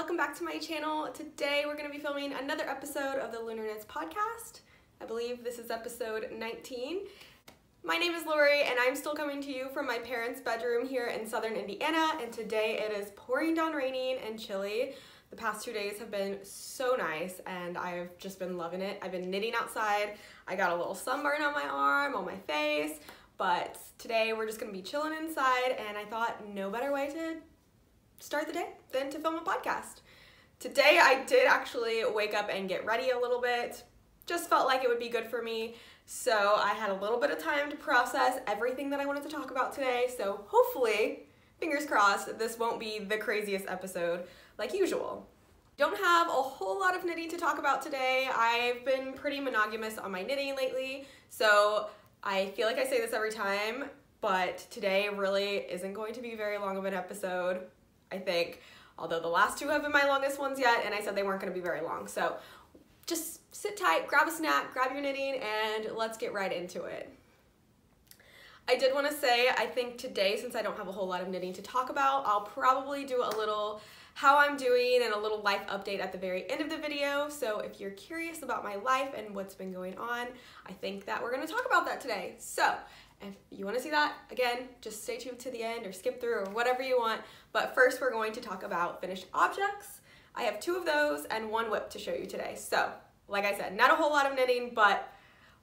welcome back to my channel. Today we're going to be filming another episode of the Lunar podcast. I believe this is episode 19. My name is Lori and I'm still coming to you from my parents' bedroom here in southern Indiana, and today it is pouring down raining and chilly. The past 2 days have been so nice and I've just been loving it. I've been knitting outside. I got a little sunburn on my arm, on my face, but today we're just going to be chilling inside, and I thought no better way to start the day than to film a podcast. Today I did actually wake up and get ready a little bit. Just felt like it would be good for me. So I had a little bit of time to process everything that I wanted to talk about today. So hopefully, fingers crossed, this won't be the craziest episode like usual. Don't have a whole lot of knitting to talk about today. I've been pretty monogamous on my knitting lately. So I feel like I say this every time, but today really isn't going to be very long of an episode, I think, although the last two have been my longest ones yet, and I said they weren't going to be very long. So just sit tight, grab a snack, grab your knitting, and let's get right into it. I did want to say, I think today, since I don't have a whole lot of knitting to talk about, I'll probably do a little how I'm doing and a little life update at the very end of the video. So if you're curious about my life and what's been going on, I think that we're going to talk about that today. So if you want to see that, again, just stay tuned to the end or skip through or whatever you want. But first we're going to talk about finished objects. I have 2 of those and 1 whip to show you today. So like I said, not a whole lot of knitting, but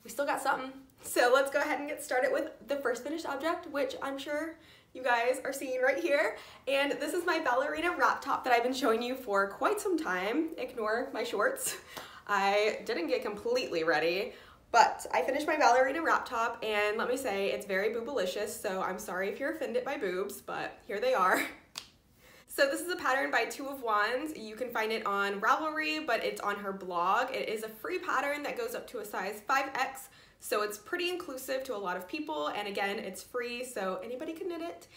we still got something. So let's go ahead and get started with the first finished object, which I'm sure you guys are seeing right here. And this is my ballerina wrap top that I've been showing you for quite some time. Ignore my shorts. I didn't get completely ready, but I finished my ballerina wrap top, and let me say, it's very boobalicious, so I'm sorry if you're offended by boobs, but here they are. So this is a pattern by 2 of Wands. You can find it on Ravelry, but it's on her blog. It is a free pattern that goes up to a size 5X, so it's pretty inclusive to a lot of people, and again, it's free, so anybody can knit it.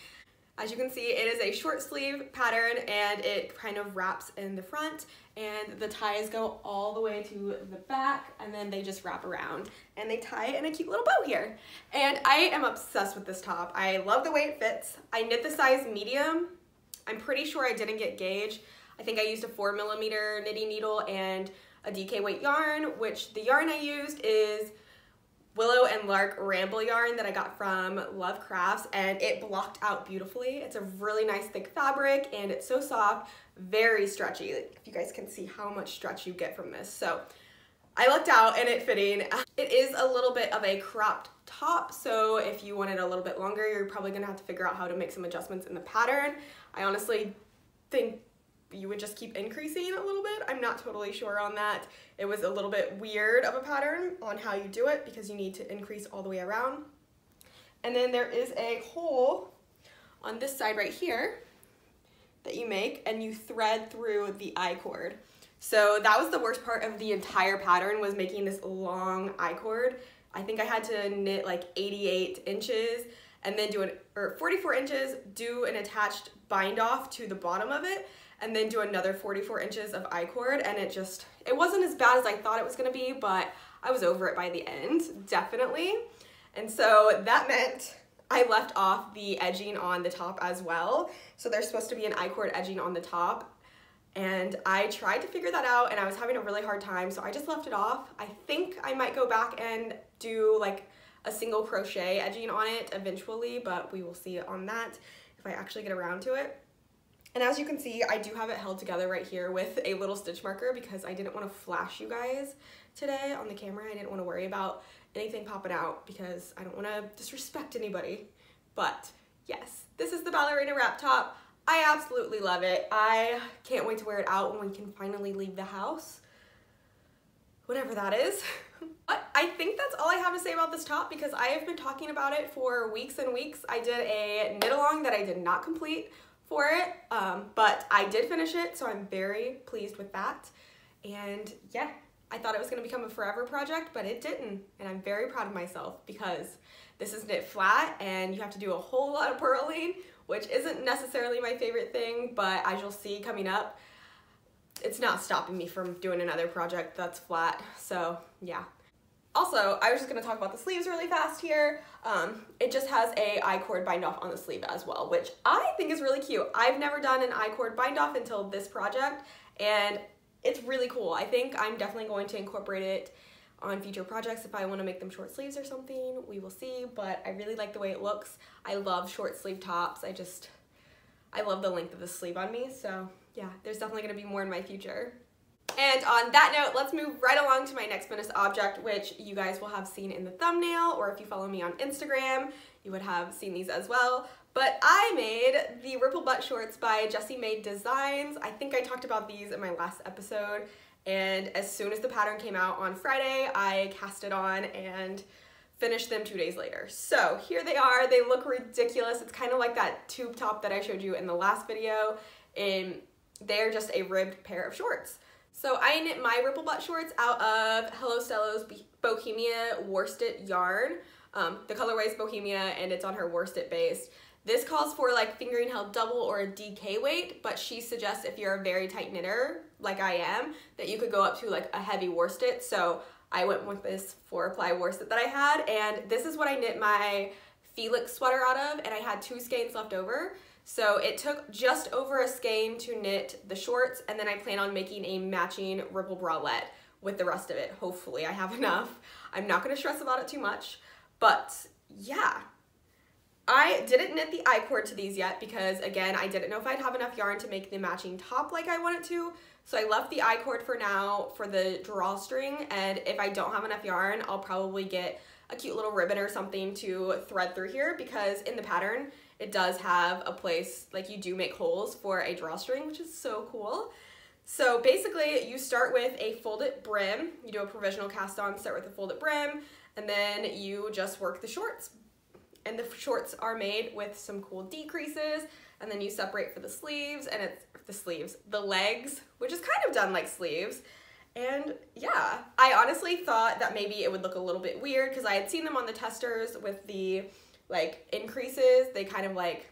As you can see, it is a short sleeve pattern, and it kind of wraps in the front, and the ties go all the way to the back, and then they just wrap around, and they tie it in a cute little bow here. And I am obsessed with this top. I love the way it fits. I knit the size medium. I'm pretty sure I didn't get gauge. I think I used a 4mm knitting needle and a DK weight yarn, which the yarn I used is Willow and Lark Ramble yarn that I got from Love Crafts, and it blocked out beautifully. It's a really nice thick fabric, and it's so soft, very stretchy. If you guys can see how much stretch you get from this. So I lucked out in it fitting. It is a little bit of a cropped top, so if you want it a little bit longer, you're probably gonna have to figure out how to make some adjustments in the pattern. I honestly think you would just keep increasing a little bit. I'm not totally sure on that. It was a little bit weird of a pattern on how you do it because you need to increase all the way around. And then there is a hole on this side right here that you make, and you thread through the I-cord. So that was the worst part of the entire pattern, was making this long I-cord. I think I had to knit like 88 inches and then do or 44 inches, do an attached bind off to the bottom of it, and then do another 44 inches of I-cord, and it wasn't as bad as I thought it was gonna be, but I was over it by the end, definitely. And so that meant I left off the edging on the top as well. So there's supposed to be an I-cord edging on the top, and I tried to figure that out, and I was having a really hard time, so I just left it off. I think I might go back and do like a single crochet edging on it eventually, but we will see on that if I actually get around to it. And as you can see, I do have it held together right here with a little stitch marker because I didn't want to flash you guys today on the camera. I didn't want to worry about anything popping out because I don't want to disrespect anybody. But yes, this is the ballerina wrap top. I absolutely love it. I can't wait to wear it out when we can finally leave the house, whatever that is. But I think that's all I have to say about this top because I have been talking about it for weeks and weeks. I did a knit along that I did not complete for it, but I did finish it, so I'm very pleased with that. And yeah, I thought it was going to become a forever project, but it didn't, and I'm very proud of myself because this is knit flat and you have to do a whole lot of purling, which isn't necessarily my favorite thing, but as you'll see coming up, it's not stopping me from doing another project that's flat. So yeah, Also, I was just going to talk about the sleeves really fast here. It just has a I-cord bind off on the sleeve as well, which I think is really cute. I've never done an I-cord bind off until this project, and it's really cool. I think I'm definitely going to incorporate it on future projects if I want to make them short sleeves or something. We will see, but I really like the way it looks. I love short sleeve tops. I love the length of the sleeve on me, so yeah, there's definitely going to be more in my future. And on that note, let's move right along to my next finished object, which you guys will have seen in the thumbnail, or if you follow me on Instagram, you would have seen these as well. But I made the Ripple Butt Shorts by Jessie Made Designs. I think I talked about these in my last episode, and as soon as the pattern came out on Friday, I cast it on and finished them 2 days later. So here they are. They look ridiculous. It's kind of like that tube top that I showed you in the last video, and they're just a ribbed pair of shorts. So I knit my Ripple Butt Shorts out of Hello Stello's Bohemia worsted yarn. The colorway is Bohemia and it's on her worsted base. This calls for like fingering held double or a DK weight, but she suggests if you're a very tight knitter, like I am, that you could go up to like a heavy worsted. So I went with this 4-ply worsted that I had, and this is what I knit my Felix sweater out of, and I had 2 skeins left over. So it took just over a skein to knit the shorts, and then I plan on making a matching ripple bralette with the rest of it. Hopefully I have enough. I'm not going to stress about it too much, but yeah. I didn't knit the I-cord to these yet because, again, I didn't know if I'd have enough yarn to make the matching top like I wanted to, so I left the I-cord for now for the drawstring, and if I don't have enough yarn, I'll probably get a cute little ribbon or something to thread through here, because in the pattern, it does have a place, like you do make holes for a drawstring, which is so cool. So basically, you start with a folded brim. You do a provisional cast on, start with a folded brim, and then you just work the shorts. And the shorts are made with some cool decreases, and then you separate for the sleeves, and it's the legs, which is kind of done like sleeves. And yeah, I honestly thought that maybe it would look a little bit weird because I had seen them on the testers with the like increases. They kind of like,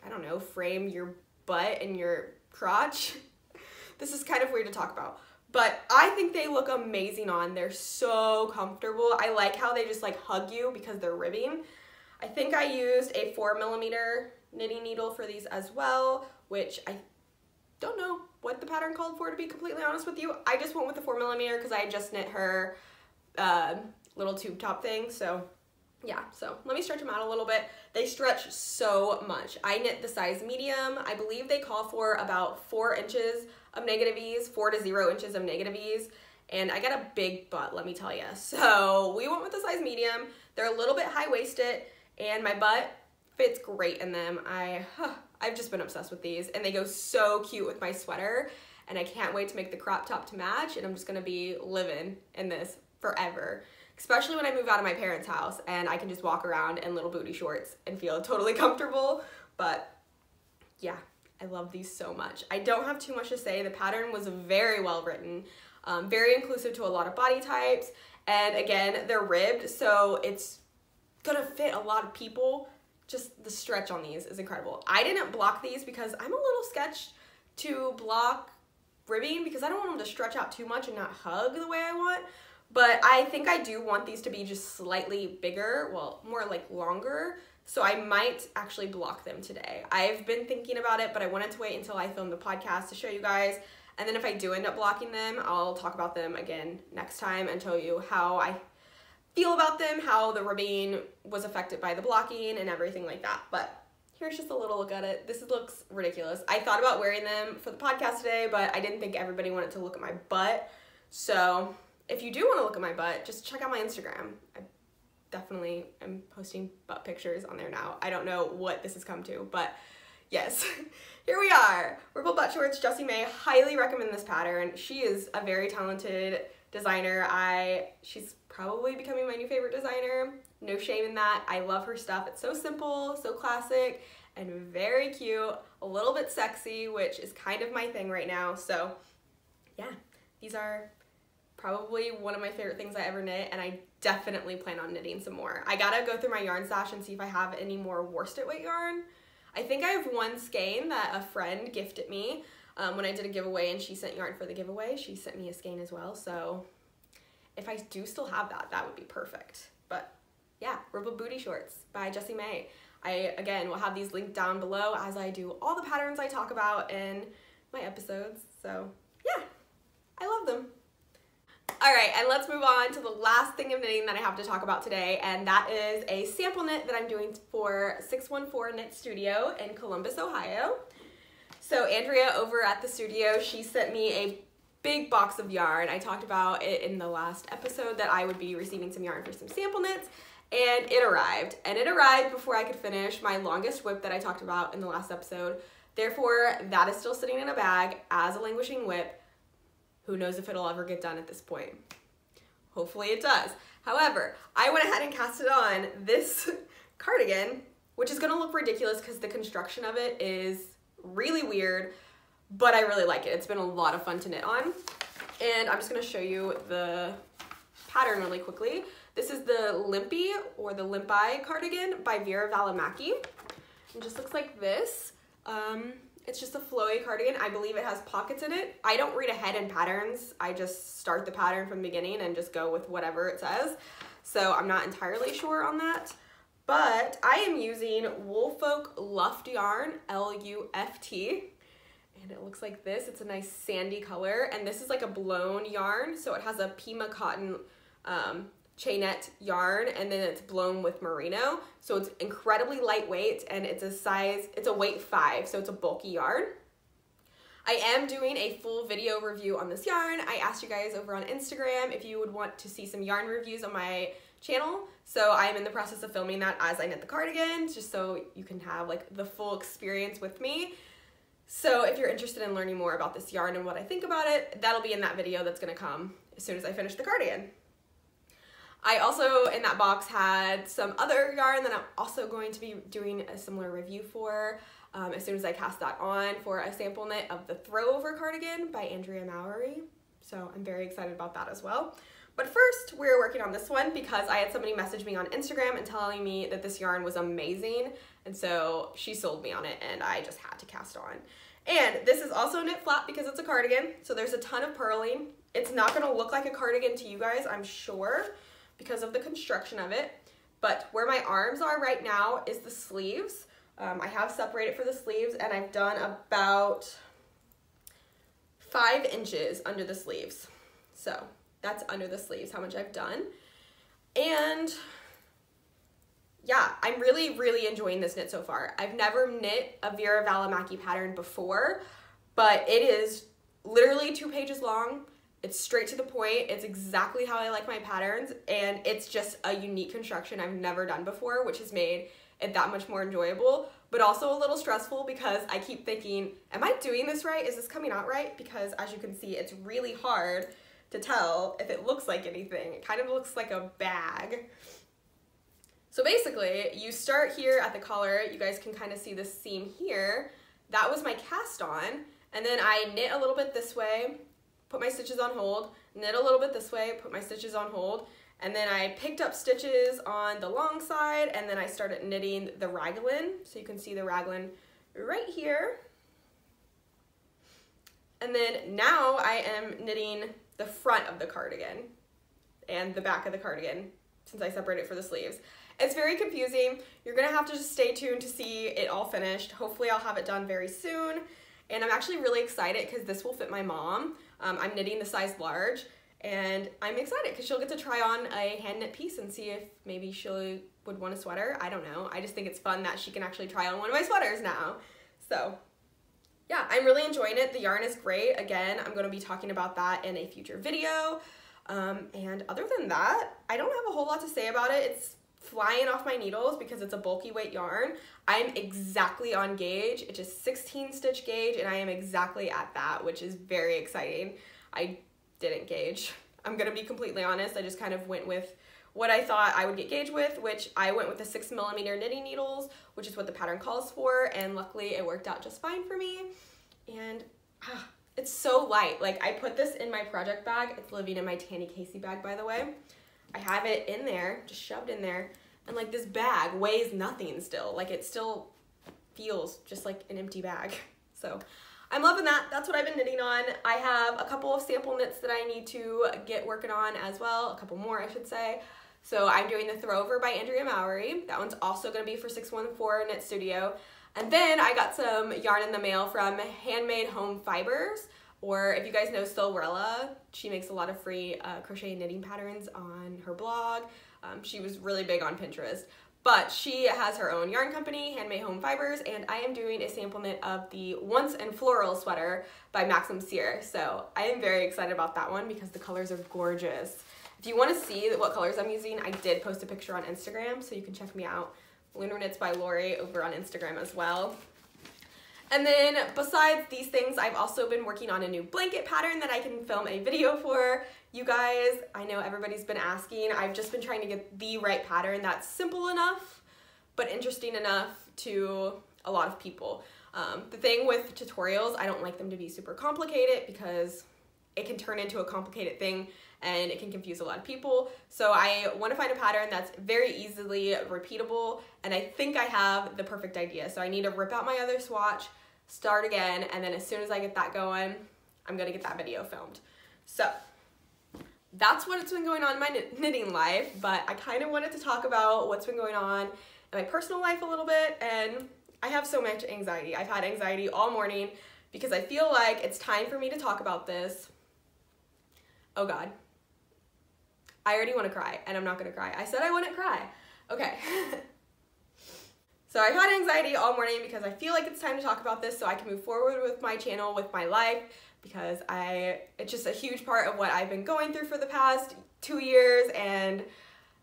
I don't know, frame your butt and your crotch. This is kind of weird to talk about, but I think they look amazing on. They're so comfortable. I like how they just like hug you because they're ribbing. I think I used a 4mm knitting needle for these as well, which I don't know what the pattern called for, to be completely honest with you. I just went with the 4mm because I just knit her little tube top thing. So yeah, so let me stretch them out a little bit. They stretch so much. I knit the size medium. I believe they call for about 4 inches of negative ease, 4 to 0 inches of negative ease. And I got a big butt, let me tell you. So we went with the size medium. They're a little bit high-waisted, and my butt fits great in them. I've just been obsessed with these, and they go so cute with my sweater, and I can't wait to make the crop top to match, and I'm just gonna be living in this forever, especially when I move out of my parents' house and I can just walk around in little booty shorts and feel totally comfortable. But yeah, I love these so much. I don't have too much to say. The pattern was very well written, very inclusive to a lot of body types, and again, they're ribbed, so it's gonna fit a lot of people. Just the stretch on these is incredible. I didn't block these because I'm a little sketched to block ribbing because I don't want them to stretch out too much and not hug the way I want. But I think I do want these to be just slightly bigger, well, more like longer. So I might actually block them today. I've been thinking about it, but I wanted to wait until I filmed the podcast to show you guys. And then if I do end up blocking them, I'll talk about them again next time and tell you how I feel about them, how the ribbing was affected by the blocking and everything like that. But here's just a little look at it. This looks ridiculous. I thought about wearing them for the podcast today, but I didn't think everybody wanted to look at my butt. So if you do want to look at my butt, just check out my Instagram. I definitely am posting butt pictures on there now. I don't know what this has come to, but yes, here we are. Ripple Butt Shorts, Jessie May. Highly recommend this pattern. She is a very talented designer. She's probably becoming my new favorite designer. No shame in that. I love her stuff. It's so simple, so classic, and very cute, a little bit sexy, which is kind of my thing right now. So yeah, these are probably one of my favorite things I ever knit, and I definitely plan on knitting some more. I gotta go through my yarn stash and see if I have any more worsted weight yarn. I think I have one skein that a friend gifted me when I did a giveaway, and she sent yarn for the giveaway. She sent me a skein as well, so if I do still have that, that would be perfect. But yeah, Ripple Booty Shorts by Jessie May. I, again, will have these linked down below as I do all the patterns I talk about in my episodes. So yeah, I love them. All right, and let's move on to the last thing of knitting that I have to talk about today, and that is a sample knit that I'm doing for 614 Knit Studio in Columbus, Ohio. So Andrea over at the studio, she sent me a big box of yarn. I talked about it in the last episode that I would be receiving some yarn for some sample knits, and it arrived. And it arrived before I could finish my longest whip that I talked about in the last episode. Therefore, that is still sitting in a bag as a languishing whip. Who knows if it'll ever get done at this point. Hopefully it does. However, I went ahead and cast it on this cardigan, which is gonna look ridiculous because the construction of it is really weird, but I really like it. It's been a lot of fun to knit on. And I'm just gonna show you the pattern really quickly. This is the Limpy or the Limpi cardigan by Vera Valimaki. It just looks like this. It's just a flowy cardigan. I believe it has pockets in it. I don't read ahead in patterns. I just start the pattern from the beginning and just go with whatever it says. So I'm not entirely sure on that. But I am using Woolfolk Luft yarn, L-U-F-T. And it looks like this. It's a nice sandy color. And this is like a blown yarn. So it has a Pima cotton chainette yarn, and then it's blown with merino. So it's incredibly lightweight, and it's a weight 5, so it's a bulky yarn. I am doing a full video review on this yarn. I asked you guys over on Instagram if you would want to see some yarn reviews on my channel. So I am in the process of filming that as I knit the cardigan, just so you can have like the full experience with me. So if you're interested in learning more about this yarn and what I think about it, that'll be in that video that's gonna come as soon as I finish the cardigan. I also, in that box, had some other yarn that I'm also going to be doing a similar review for as soon as I cast that on for a sample knit of the Throwover cardigan by Andrea Mowry. So I'm very excited about that as well. But first, we're working on this one because I had somebody message me on Instagram and telling me that this yarn was amazing. And so she sold me on it, and I just had to cast on. And this is also knit flat because it's a cardigan. So there's a ton of purling. It's not going to look like a cardigan to you guys, I'm sure, because of the construction of it. But where my arms are right now is the sleeves. I have separated for the sleeves, and I've done about 5 inches under the sleeves. So that's under the sleeves, how much I've done. And yeah, I'm really, really enjoying this knit so far. I've never knit a Vera Valimaki pattern before, but it is literally 2 pages long. It's straight to the point. It's exactly how I like my patterns, and it's just a unique construction I've never done before, which has made it that much more enjoyable, but also a little stressful because I keep thinking, am I doing this right? Is this coming out right? Because as you can see, it's really hard to tell if it looks like anything. It kind of looks like a bag. So basically, you start here at the collar. You guys can kind of see this seam here. That was my cast on, and then I knit a little bit this way, put my stitches on hold, knit a little bit this way, put my stitches on hold, and then I picked up stitches on the long side, and then I started knitting the raglan. So you can see the raglan right here. And then now I am knitting the front of the cardigan and the back of the cardigan since I separated it for the sleeves. It's very confusing. You're gonna have to just stay tuned to see it all finished. Hopefully I'll have it done very soon. And I'm actually really excited because this will fit my mom. I'm knitting the size large, and I'm excited because she'll get to try on a hand knit piece and see if maybe she would want a sweater. I don't know. I just think it's fun that she can actually try on one of my sweaters now. So yeah, I'm really enjoying it. The yarn is great. Again, I'm going to be talking about that in a future video. And other than that, I don't have a whole lot to say about it. It's flying off my needles because it's a bulky weight yarn. I'm exactly on gauge. It's just 16 stitch gauge, and I am exactly at that, which is very exciting. I didn't gauge. I'm gonna be completely honest. I just kind of went with what I thought I would get gauge with, which I went with the 6mm knitting needles, which is what the pattern calls for, and luckily it worked out just fine for me. And it's so light. Like, I put this in my project bag. It's living in my Tanny Casey bag, by the way. I have it in there, just shoved in there, and like this bag weighs nothing still. Like, it still feels just like an empty bag. So I'm loving that. That's what I've been knitting on. I have a couple of sample knits that I need to get working on as well, a couple more I should say. So I'm doing the Throwover by Andrea Mowry. That one's also going to be for 614 Knit Studio. And then I got some yarn in the mail from Handmade Home Fibers, or if you guys know Silverella, she makes a lot of free crochet and knitting patterns on her blog. She was really big on Pinterest. But she has her own yarn company, Handmade Home Fibers, and I am doing a sample knit of the Once and Floral sweater by Maxim Cyr. So I am very excited about that one because the colors are gorgeous. If you want to see what colors I'm using, I did post a picture on Instagram, so you can check me out. Lunar Knits by Lori over on Instagram as well. And then besides these things, I've also been working on a new blanket pattern that I can film a video for you guys. I know everybody's been asking. I've just been trying to get the right pattern that's simple enough, but interesting enough to a lot of people. The thing with tutorials, I don't like them to be super complicated because it can turn into a complicated thing and it can confuse a lot of people. So I want to find a pattern that's very easily repeatable, and I think I have the perfect idea. So I need to rip out my other swatch, start again, and then as soon as I get that going, I'm gonna get that video filmed. So that's what's been going on in my knitting life, but I kind of wanted to talk about what's been going on in my personal life a little bit, and I have so much anxiety. I've had anxiety all morning because I feel like it's time for me to talk about this. Oh God. I already want to cry, and I'm not going to cry. I said I wouldn't cry. Okay. So I've had anxiety all morning because I feel like it's time to talk about this so I can move forward with my channel, with my life, because it's just a huge part of what I've been going through for the past 2 years, and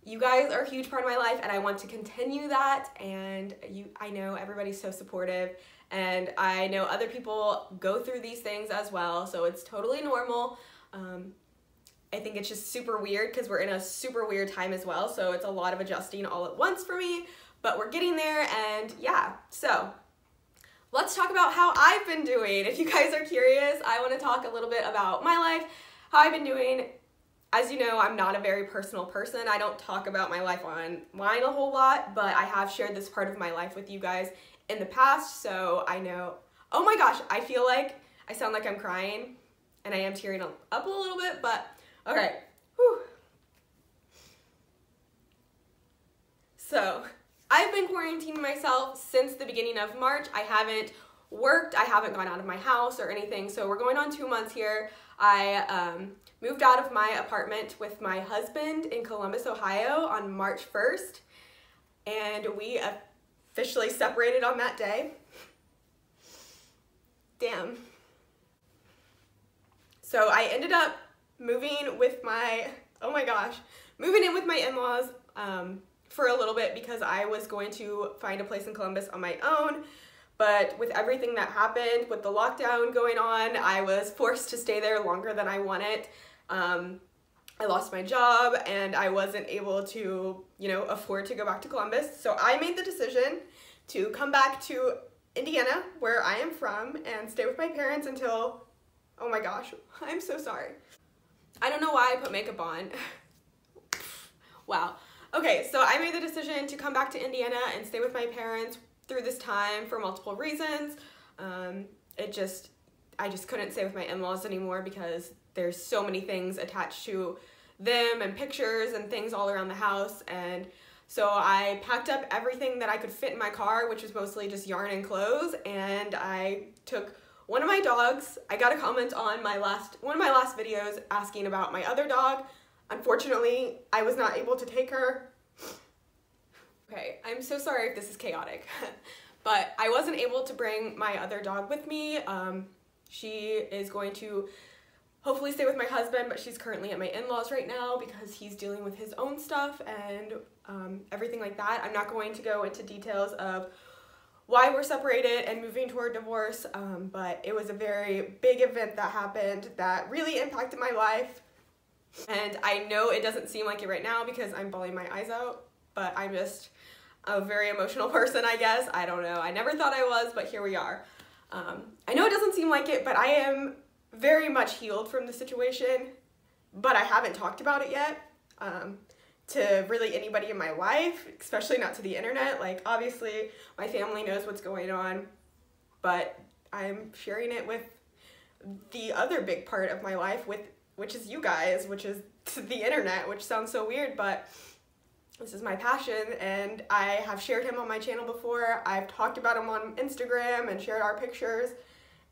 you guys are a huge part of my life, and I want to continue that. And I know everybody's so supportive, and I know other people go through these things as well, so it's totally normal. I think it's just super weird because we're in a super weird time as well, so it's a lot of adjusting all at once for me, but we're getting there. And yeah, so let's talk about how I've been doing. If you guys are curious, I want to talk a little bit about my life, how I've been doing. As you know, I'm not a very personal person. I don't talk about my life online a whole lot, but I have shared this part of my life with you guys in the past, so I know. Oh my gosh, I feel like I sound like I'm crying, and I am tearing up a little bit, but okay. Whew. So I've been quarantining myself since the beginning of March. I haven't worked, I haven't gone out of my house or anything, so we're going on 2 months here. I moved out of my apartment with my husband in Columbus, Ohio on March 1st, and we officially separated on that day. Damn. So I ended up moving with my, oh my gosh, moving in with my in-laws for a little bit because I was going to find a place in Columbus on my own. But with everything that happened, with the lockdown going on, I was forced to stay there longer than I wanted. I lost my job and I wasn't able to, afford to go back to Columbus. So I made the decision to come back to Indiana, where I am from, and stay with my parents until, oh my gosh, I'm so sorry. I don't know why I put makeup on. Wow. Okay, so I made the decision to come back to Indiana and stay with my parents through this time for multiple reasons. I just couldn't stay with my in-laws anymore because there's so many things attached to them and pictures and things all around the house. And so I packed up everything that I could fit in my car, which was mostly just yarn and clothes, and I took one of my dogs. I got a comment on one of my last videos asking about my other dog. Unfortunately, I was not able to take her. Okay, I'm so sorry if this is chaotic, but I wasn't able to bring my other dog with me. She is going to hopefully stay with my husband, but she's currently at my in-laws right now because he's dealing with his own stuff and everything like that. I'm not going to go into details of why we're separated and moving toward divorce, but it was a very big event that happened that really impacted my life. And I know it doesn't seem like it right now because I'm bawling my eyes out, but I'm just a very emotional person, I guess. I don't know. I never thought I was, but here we are. I know it doesn't seem like it, but I am very much healed from the situation, but I haven't talked about it yet to really anybody in my life, especially not to the internet. Like, obviously, my family knows what's going on, but I'm sharing it with the other big part of my life, which is you guys, which is the internet, which sounds so weird, but this is my passion, and I have shared him on my channel before. I've talked about him on Instagram and shared our pictures,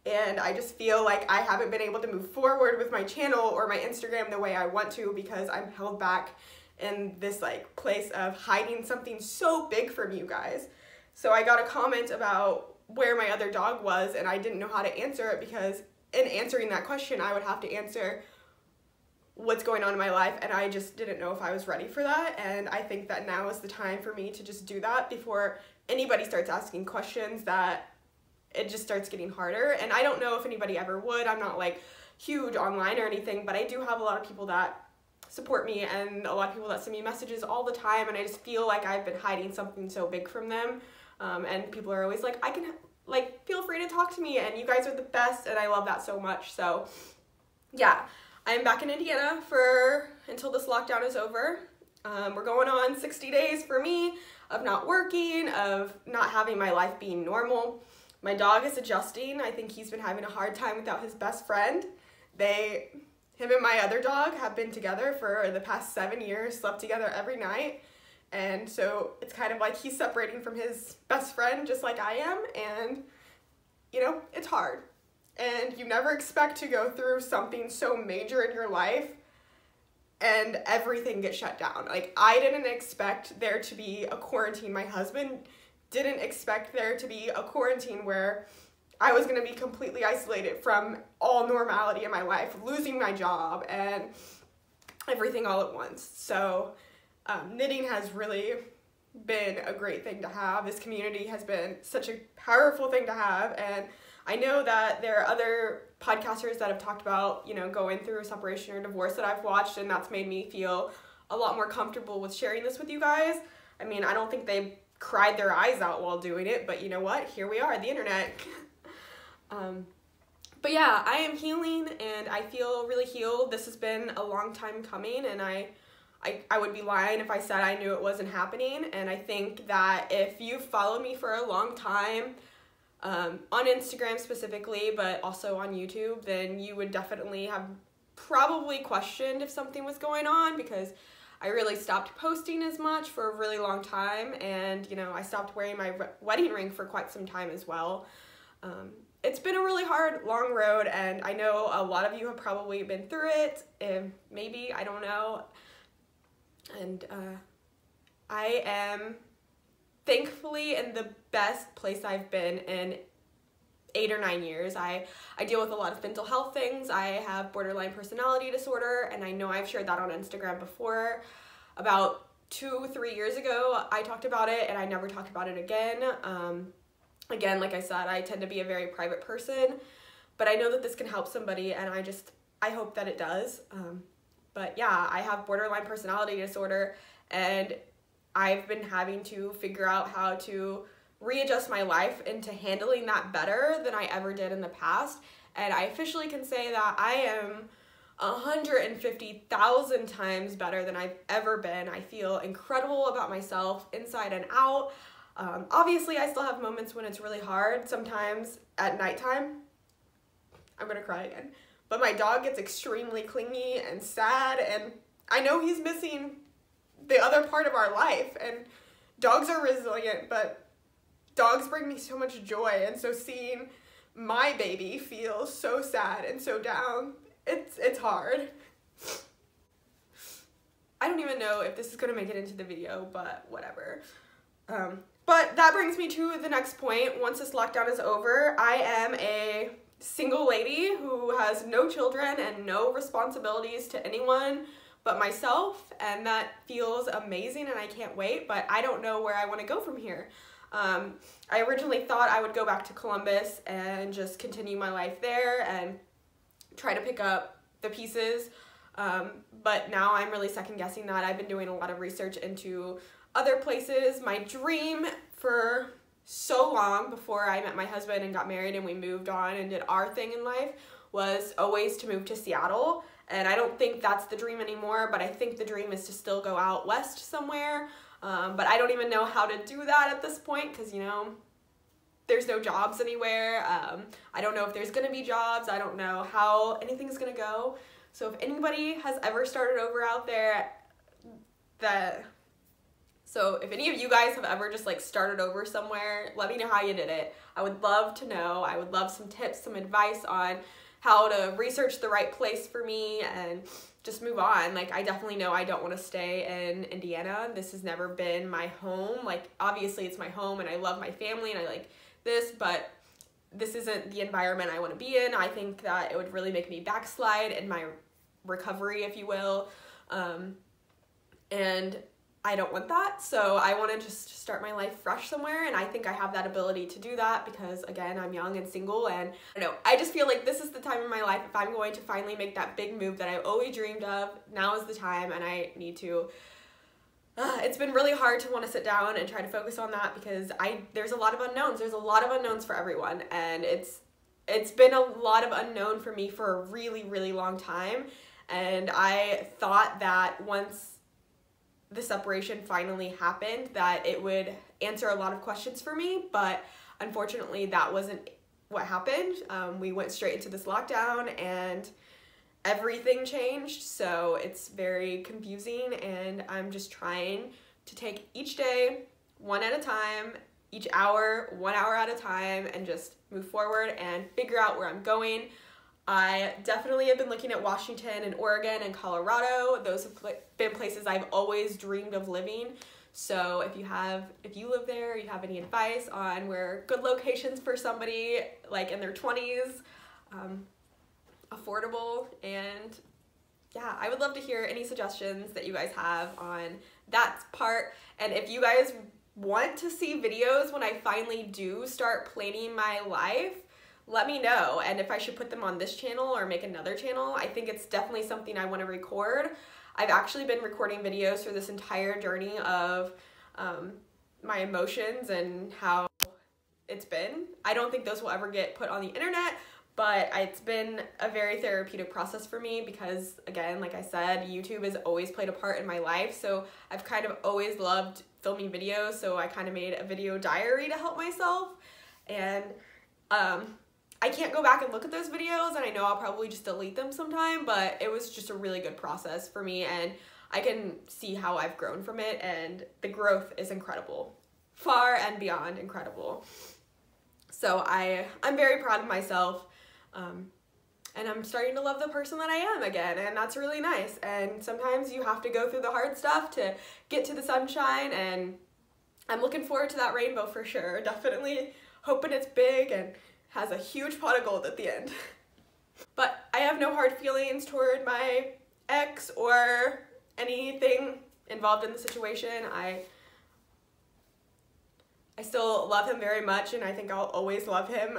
and I just feel like I haven't been able to move forward with my channel or my Instagram the way I want to because I'm held back in this like place of hiding something so big from you guys. So I got a comment about where my other dog was, and I didn't know how to answer it because in answering that question, I would have to answer what's going on in my life, and I just didn't know if I was ready for that. And I think that now is the time for me to just do that before anybody starts asking questions that it just starts getting harder. And I don't know if anybody ever would. I'm not like huge online or anything, but I do have a lot of people that support me and a lot of people that send me messages all the time, and I just feel like I've been hiding something so big from them. And people are always like, feel free to talk to me, and you guys are the best, and I love that so much. So yeah, I'm back in Indiana until this lockdown is over. We're going on 60 days for me of not working, of not having my life being normal. My dog is adjusting. I think he's been having a hard time without his best friend. Him and my other dog have been together for the past 7 years, slept together every night. And so it's kind of like he's separating from his best friend just like I am. And, you know, it's hard. And you never expect to go through something so major in your life and everything gets shut down. Like, I didn't expect there to be a quarantine. My husband didn't expect there to be a quarantine where I was going to be completely isolated from all normality in my life, losing my job and everything all at once. So knitting has really been a great thing to have. This community has been such a powerful thing to have, and I know that there are other podcasters that have talked about, you know, going through a separation or divorce that I've watched, and that's made me feel a lot more comfortable with sharing this with you guys. I mean, I don't think they cried their eyes out while doing it, but you know what? Here we are, the internet. But yeah, I am healing, and I feel really healed. This has been a long time coming, and I would be lying if I said I knew it wasn't happening. And I think that if you've followed me for a long time, on Instagram specifically, but also on YouTube, then you would definitely have probably questioned if something was going on, because I really stopped posting as much for a really long time, and you know, I stopped wearing my wedding ring for quite some time as well. It's been a really hard, long road, and I know a lot of you have probably been through it, and maybe, I don't know. And I am thankfully in the best place I've been in 8 or 9 years. I deal with a lot of mental health things. I have borderline personality disorder, and I know I've shared that on Instagram before. About 2-3 years ago, I talked about it, and I never talked about it again. Again, like I said, I tend to be a very private person, but I know that this can help somebody, and I hope that it does. But yeah, I have borderline personality disorder, and I've been having to figure out how to readjust my life into handling that better than I ever did in the past. And I officially can say that I am 150,000 times better than I've ever been. I feel incredible about myself inside and out. Obviously, I still have moments when it's really hard. Sometimes at nighttime, I'm gonna cry again. But my dog gets extremely clingy and sad, and I know he's missing the other part of our life, and dogs are resilient, but dogs bring me so much joy, and so seeing my baby feel so sad and so down, it's hard. I don't even know if this is gonna make it into the video, but whatever. But that brings me to the next point. Once this lockdown is over, I am a single lady who has no children and no responsibilities to anyone but myself, and that feels amazing, and I can't wait, but I don't know where I want to go from here. I originally thought I would go back to Columbus and just continue my life there and try to pick up the pieces, but now I'm really second guessing that. I've been doing a lot of research into other places. My dream for so long before I met my husband and got married and we moved on and did our thing in life was always to move to Seattle. And I don't think that's the dream anymore, but I think the dream is to still go out west somewhere. But I don't even know how to do that at this point because, you know, there's no jobs anywhere. I don't know if there's gonna be jobs. I don't know how anything's gonna go. So if anybody has ever started over out there, so if any of you guys have ever just like started over somewhere, let me know how you did it. I would love to know. I would love some tips, some advice on how to research the right place for me and just move on. Like, I definitely know I don't want to stay in Indiana. This has never been my home. Like, obviously it's my home and I love my family and I like this, but this isn't the environment I want to be in. I think that it would really make me backslide in my recovery, if you will. And I don't want that, so I want to just start my life fresh somewhere, and I think I have that ability to do that because, again, I'm young and single, and I don't know, I just feel like this is the time in my life if I'm going to finally make that big move that I've always dreamed of. Now is the time, and I need to. It's been really hard to want to sit down and try to focus on that because there's a lot of unknowns. There's a lot of unknowns for everyone, and it's been a lot of unknown for me for a really, really long time, and I thought that once the separation finally happened that it would answer a lot of questions for me, but unfortunately that wasn't what happened. We went straight into this lockdown and everything changed, so it's very confusing, and I'm just trying to take each day one at a time, each hour 1 hour at a time, and just move forward and figure out where I'm going. I definitely have been looking at Washington and Oregon and Colorado. Those have been places I've always dreamed of living. So if you live there, you have any advice on where good locations for somebody like in their 20s, affordable, and yeah, I would love to hear any suggestions that you guys have on that part. And if you guys want to see videos when I finally do start planning my life, let me know, and if I should put them on this channel or make another channel. I think it's definitely something I want to record. I've actually been recording videos for this entire journey of my emotions and how it's been. I don't think those will ever get put on the internet, but it's been a very therapeutic process for me because, again, like I said, YouTube has always played a part in my life, so I've kind of always loved filming videos, so I kind of made a video diary to help myself, and I can't go back and look at those videos, and I know I'll probably just delete them sometime, but it was just a really good process for me, and I can see how I've grown from it, and the growth is incredible. Far and beyond incredible. So I'm very proud of myself, and I'm starting to love the person that I am again, and that's really nice. And sometimes you have to go through the hard stuff to get to the sunshine, and I'm looking forward to that rainbow for sure. Definitely hoping it's big and has a huge pot of gold at the end. But I have no hard feelings toward my ex or anything involved in the situation. I still love him very much, and I think I'll always love him.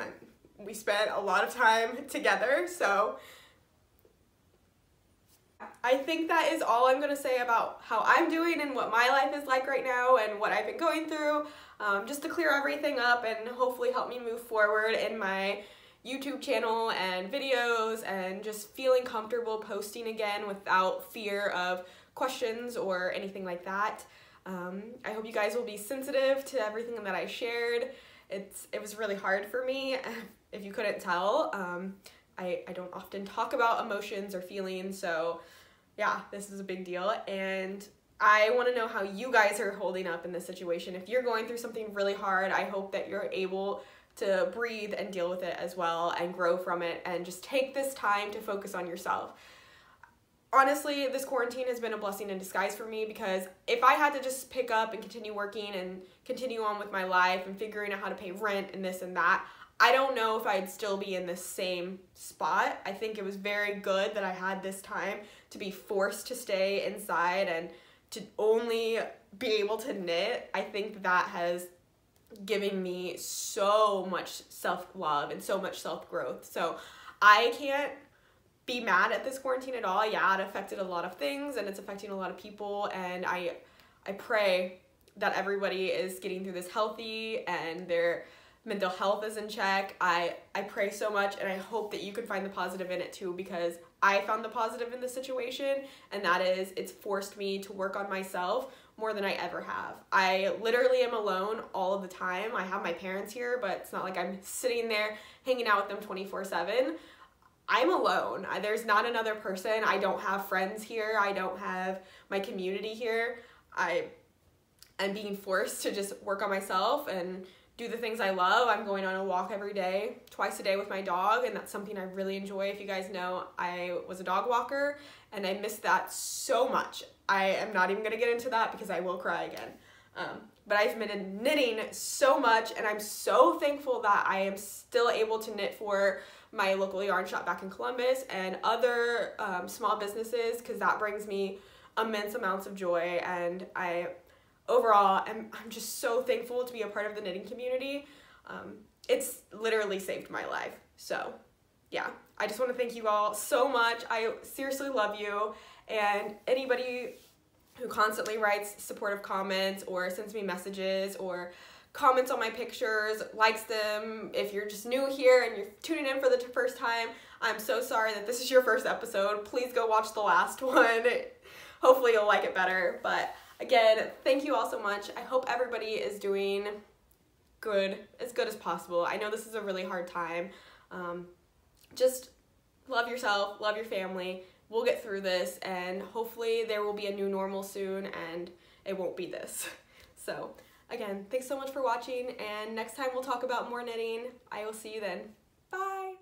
We spent a lot of time together, so I think that is all I'm gonna say about how I'm doing and what my life is like right now and what I've been going through, just to clear everything up and hopefully help me move forward in my YouTube channel and videos and just feeling comfortable posting again without fear of questions or anything like that. I hope you guys will be sensitive to everything that I shared. It was really hard for me, if you couldn't tell. I don't often talk about emotions or feelings, so yeah, this is a big deal, and I want to know how you guys are holding up in this situation. If you're going through something really hard, I hope that you're able to breathe and deal with it as well and grow from it and just take this time to focus on yourself. Honestly, this quarantine has been a blessing in disguise for me, because if I had to just pick up and continue working and continue on with my life and figuring out how to pay rent and this and that, I don't know if I'd still be in the same spot. I think it was very good that I had this time to be forced to stay inside and to only be able to knit. I think that has given me so much self-love and so much self-growth. So I can't be mad at this quarantine at all. Yeah, it affected a lot of things and it's affecting a lot of people, and I pray that everybody is getting through this healthy and their mental health is in check. I pray so much, and I hope that you can find the positive in it too, because I found the positive in this situation, and that is it's forced me to work on myself, more than I ever have. I literally am alone all of the time. I have my parents here, but it's not like I'm sitting there hanging out with them 24/7. I'm alone. There's not another person. I don't have friends here. I don't have my community here. I'm being forced to just work on myself and do the things I love. I'm going on a walk every day, twice a day with my dog, and that's something I really enjoy. If you guys know, I was a dog walker, and I miss that so much. I am not even gonna get into that because I will cry again. But I've been knitting so much, and I'm so thankful that I am still able to knit for my local yarn shop back in Columbus and other small businesses, because that brings me immense amounts of joy, and overall, I'm just so thankful to be a part of the knitting community. It's literally saved my life. So yeah, I just want to thank you all so much. I seriously love you, and anybody who constantly writes supportive comments or sends me messages or comments on my pictures, likes them. If you're just new here and you're tuning in for the first time, I'm so sorry that this is your first episode. Please go watch the last one. Hopefully you'll like it better. But again, thank you all so much. I hope everybody is doing as good as possible. I know this is a really hard time. Just love yourself, love your family. We'll get through this, and hopefully there will be a new normal soon and it won't be this. So again, thanks so much for watching, and next time we'll talk about more knitting. I will see you then. Bye!